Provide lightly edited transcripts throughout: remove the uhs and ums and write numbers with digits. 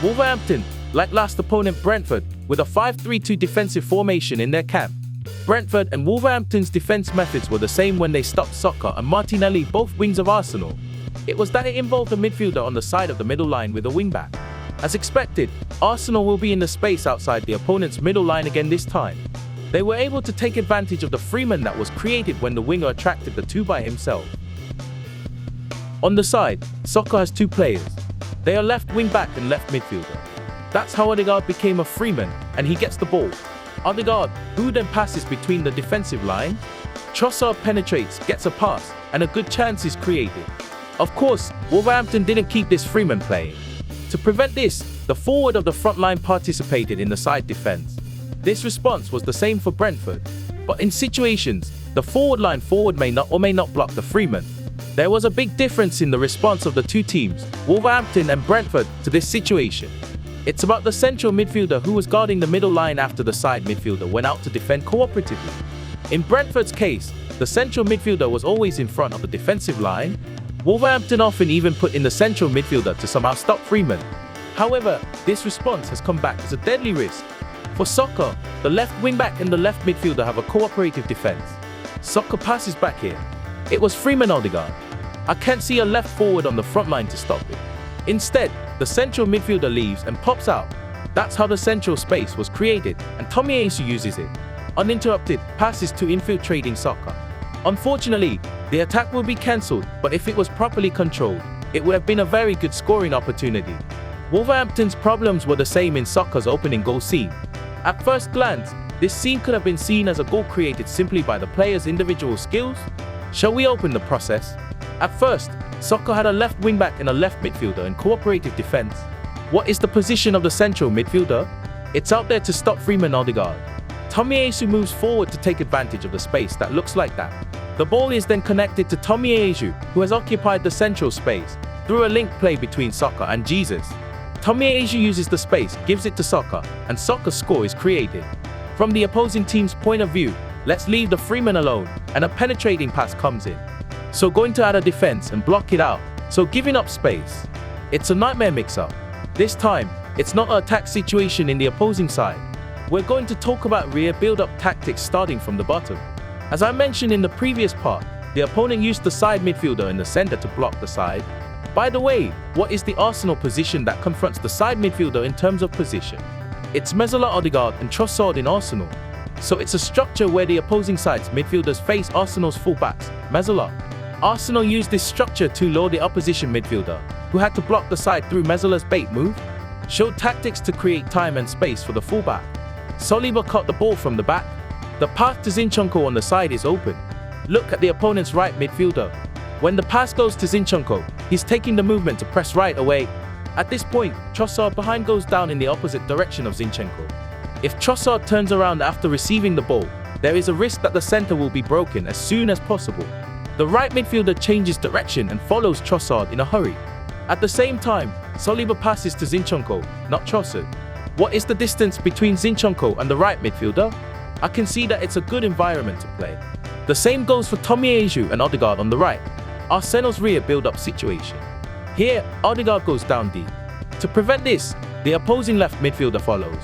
Wolverhampton, like last opponent Brentford, with a 5-3-2 defensive formation in their camp. Brentford and Wolverhampton's defense methods were the same when they stopped Saka and Martinelli, both wings of Arsenal. It was that it involved a midfielder on the side of the middle line with a wing-back. As expected, Arsenal will be in the space outside the opponent's middle line again this time. They were able to take advantage of the freeman that was created when the winger attracted the two by himself. On the side, Saka has two players. They are left wing-back and left midfielder. That's how Odegaard became a freeman, and he gets the ball. Odegaard, who then passes between the defensive line. Trossard penetrates, gets a pass, and a good chance is created. Of course, Wolverhampton didn't keep this freeman playing. To prevent this, the forward of the front line participated in the side defense. This response was the same for Brentford, but in situations, the forward may not block the freeman. There was a big difference in the response of the two teams, Wolverhampton and Brentford, to this situation. It's about the central midfielder who was guarding the middle line after the side midfielder went out to defend cooperatively. In Brentford's case, the central midfielder was always in front of the defensive line. Wolverhampton often even put in the central midfielder to somehow stop Freeman. However, this response has come back as a deadly risk. For Saka, the left wing-back and the left midfielder have a cooperative defense. Saka passes back here. It was Freeman Odegaard. I can't see a left forward on the front line to stop it. Instead, the central midfielder leaves and pops out. That's how the central space was created, and Tomiyasu uses it. Uninterrupted passes to infiltrating Saka. Unfortunately, the attack will be cancelled, but if it was properly controlled, it would have been a very good scoring opportunity. Wolverhampton's problems were the same in Saka's opening goal scene. At first glance, this scene could have been seen as a goal created simply by the player's individual skills. Shall we open the process? At first, Saka had a left wing-back and a left midfielder in cooperative defense. What is the position of the central midfielder? It's out there to stop Freeman Odegaard. Tomiyasu moves forward to take advantage of the space that looks like that. The ball is then connected to Tomiyasu, who has occupied the central space, through a link play between Saka and Jesus. Tomiyasu uses the space, gives it to Saka, and Saka's score is created. From the opposing team's point of view, let's leave the Freeman alone, and a penetrating pass comes in. So going to add a defense and block it out, so giving up space. It's a nightmare mix-up. This time, it's not an attack situation in the opposing side. We're going to talk about rear build-up tactics starting from the bottom. As I mentioned in the previous part, the opponent used the side midfielder in the center to block the side. By the way, what is the Arsenal position that confronts the side midfielder in terms of position? It's mezzala Odegaard and Trossard in Arsenal. So it's a structure where the opposing side's midfielders face Arsenal's fullbacks, mezzala. Arsenal used this structure to lure the opposition midfielder, who had to block the side through mezzala's bait move, showed tactics to create time and space for the fullback. Saliba caught the ball from the back. The path to Zinchenko on the side is open. Look at the opponent's right midfielder. When the pass goes to Zinchenko, he's taking the movement to press right away. At this point, Trossard behind goes down in the opposite direction of Zinchenko. If Trossard turns around after receiving the ball, there is a risk that the center will be broken as soon as possible. The right midfielder changes direction and follows Trossard in a hurry. At the same time, Saliba passes to Zinchenko, not Trossard. What is the distance between Zinchenko and the right midfielder? I can see that it's a good environment to play. The same goes for Tomiyasu and Odegaard on the right. Arsenal's rear build-up situation. Here, Odegaard goes down deep. To prevent this, the opposing left midfielder follows.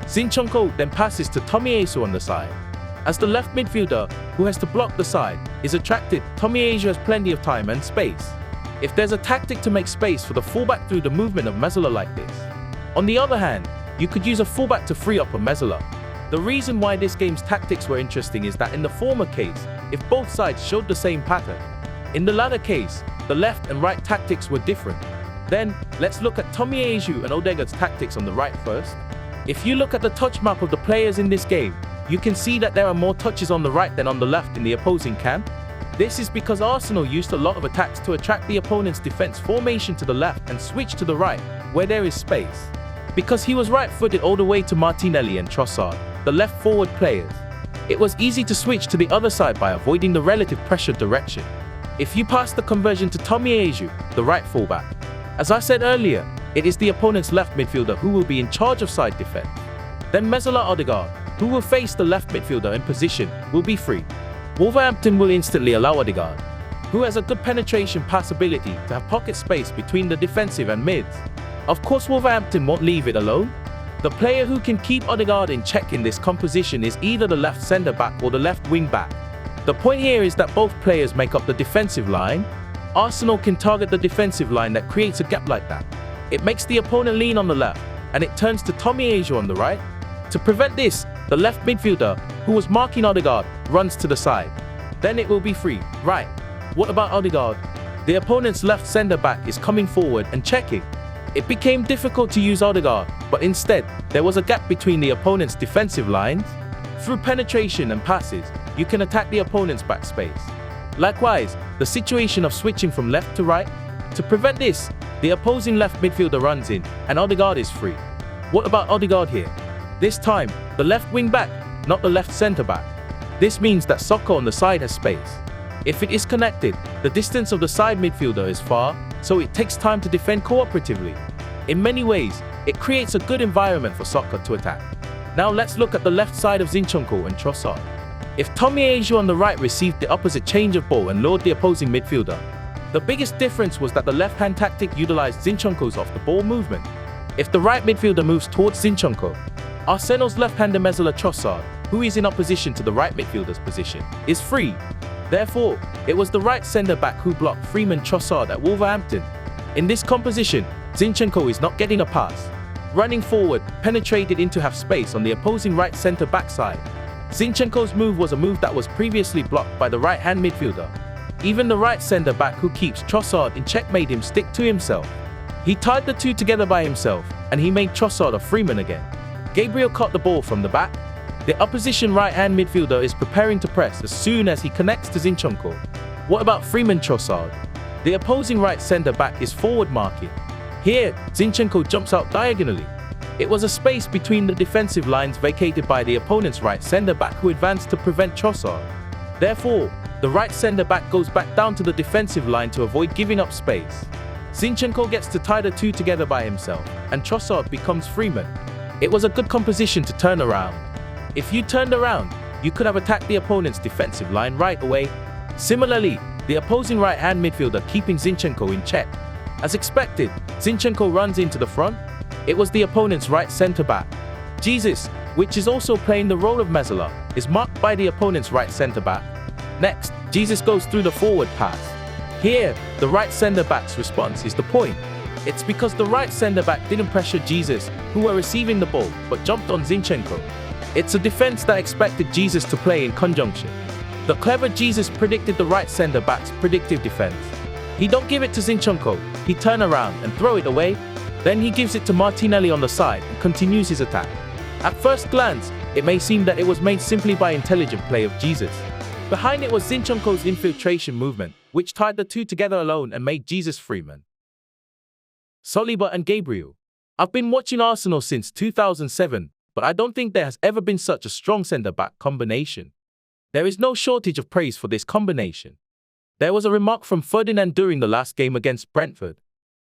Zinchenko then passes to Tomiyasu on the side. As the left midfielder, who has to block the side, is attracted, Tomiyasu has plenty of time and space. If there's a tactic to make space for the fullback through the movement of mezzala like this. On the other hand, you could use a fullback to free up a mezzala. The reason why this game's tactics were interesting is that in the former case, if both sides showed the same pattern. In the latter case, the left and right tactics were different. Then, let's look at Tomiyasu and Odegaard's tactics on the right first. If you look at the touch map of the players in this game, you can see that there are more touches on the right than on the left in the opposing camp. This is because Arsenal used a lot of attacks to attract the opponent's defense formation to the left and switch to the right, where there is space. Because he was right-footed all the way to Martinelli and Trossard, the left forward players, it was easy to switch to the other side by avoiding the relative pressure direction. If you pass the conversion to Tomiyasu, the right fullback, as I said earlier, it is the opponent's left midfielder who will be in charge of side defense. Then mezzala Odegaard, who will face the left midfielder in position, will be free. Wolverhampton will instantly allow Odegaard, who has a good penetration pass ability, to have pocket space between the defensive and mids. Of course, Wolverhampton won't leave it alone. The player who can keep Odegaard in check in this composition is either the left centre-back or the left wing-back. The point here is that both players make up the defensive line. Arsenal can target the defensive line that creates a gap like that. It makes the opponent lean on the left, and it turns to Tomiyasu on the right. To prevent this, the left midfielder, who was marking Odegaard, runs to the side. Then it will be free. Right. What about Odegaard? The opponent's left centre-back is coming forward and checking. It became difficult to use Odegaard, but instead, there was a gap between the opponent's defensive lines. Through penetration and passes, you can attack the opponent's back space. Likewise, the situation of switching from left to right. To prevent this, the opposing left midfielder runs in, and Odegaard is free. What about Odegaard here? This time, the left wing-back, not the left centre-back. This means that Saka on the side has space. If it is connected, the distance of the side midfielder is far, so it takes time to defend cooperatively. In many ways, it creates a good environment for Saka to attack. Now let's look at the left side of Zinchenko and Trossard. If Tomiyasu on the right received the opposite change of ball and lured the opposing midfielder, the biggest difference was that the left-hand tactic utilized Zinchenko's off-the-ball movement. If the right midfielder moves towards Zinchenko, Arsenal's left-hander mezzala Trossard, who is in opposition to the right midfielder's position, is free. Therefore, it was the right centre-back who blocked Freeman Trossard at Wolverhampton. In this composition, Zinchenko is not getting a pass. Running forward, penetrated into half space on the opposing right centre-back side. Zinchenko's move was a move that was previously blocked by the right-hand midfielder. Even the right centre-back who keeps Trossard in check made him stick to himself. He tied the two together by himself, and he made Trossard a Freeman again. Gabriel caught the ball from the back. The opposition right-hand midfielder is preparing to press as soon as he connects to Zinchenko. What about Freeman Trossard? The opposing right centre-back is forward marking. Here, Zinchenko jumps out diagonally. It was a space between the defensive lines vacated by the opponent's right centre-back who advanced to prevent Trossard. Therefore, the right centre-back goes back down to the defensive line to avoid giving up space. Zinchenko gets to tie the two together by himself, and Trossard becomes Freeman. It was a good composition to turn around. If you turned around, you could have attacked the opponent's defensive line right away. Similarly, the opposing right-hand midfielder keeping Zinchenko in check. As expected, Zinchenko runs into the front. It was the opponent's right centre-back. Jesus, which is also playing the role of mezzala, is marked by the opponent's right centre-back. Next, Jesus goes through the forward pass. Here, the right centre-back's response is the point. It's because the right centre-back didn't pressure Jesus, who were receiving the ball, but jumped on Zinchenko. It's a defense that expected Jesus to play in conjunction. The clever Jesus predicted the right centre-back's predictive defense. He don't give it to Zinchenko, he turn around and throw it away. Then he gives it to Martinelli on the side and continues his attack. At first glance, it may seem that it was made simply by intelligent play of Jesus. Behind it was Zinchenko's infiltration movement, which tied the two together alone and made Jesus Freeman. Saliba and Gabriel. I've been watching Arsenal since 2007, but I don't think there has ever been such a strong centre-back combination. There is no shortage of praise for this combination. There was a remark from Ferdinand during the last game against Brentford.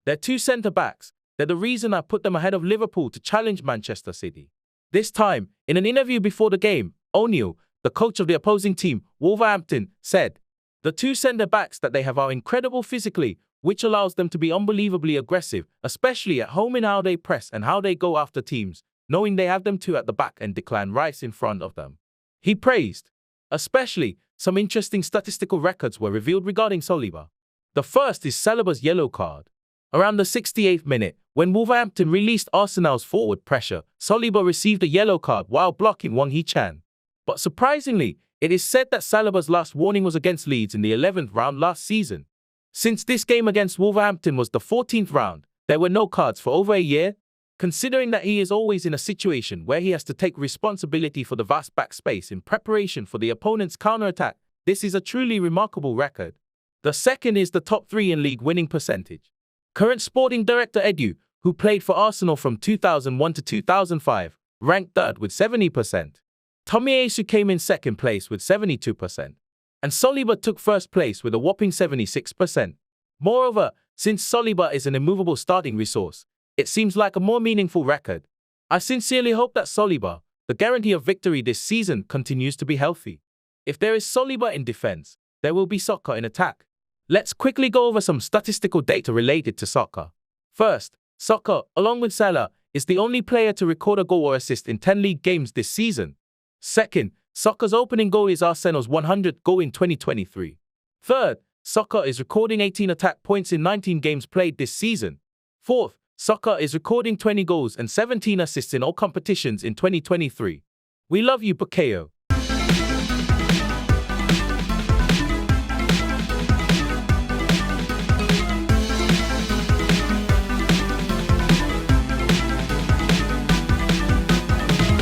They're two centre-backs. They're the reason I put them ahead of Liverpool to challenge Manchester City. This time, in an interview before the game, O'Neill, the coach of the opposing team, Wolverhampton, said, "The two centre-backs that they have are incredible physically, which allows them to be unbelievably aggressive, especially at home in how they press and how they go after teams, knowing they have them two at the back and Declan Rice in front of them." He praised. Especially, some interesting statistical records were revealed regarding Saliba. The first is Saliba's yellow card. Around the 68th minute, when Wolverhampton released Arsenal's forward pressure, Saliba received a yellow card while blocking Wang Hee-chan. But surprisingly, it is said that Saliba's last warning was against Leeds in the 11th round last season. Since this game against Wolverhampton was the 14th round, there were no cards for over a year. Considering that he is always in a situation where he has to take responsibility for the vast back space in preparation for the opponent's counter-attack, this is a truly remarkable record. The second is the top three in league winning percentage. Current sporting director Edu, who played for Arsenal from 2001 to 2005, ranked third with 70%. Tomiyasu came in second place with 72%. And Saliba took first place with a whopping 76%. Moreover, since Saliba is an immovable starting resource, it seems like a more meaningful record. I sincerely hope that Saliba, the guarantee of victory this season, continues to be healthy. If there is Saliba in defense, there will be Saka in attack. Let's quickly go over some statistical data related to Saka. First, Saka, along with Salah, is the only player to record a goal or assist in 10 league games this season. Second, Saka's opening goal is Arsenal's 100th goal in 2023. Third, Saka is recording 18 attack points in 19 games played this season. Fourth, Saka is recording 20 goals and 17 assists in all competitions in 2023. We love you, Bukayo.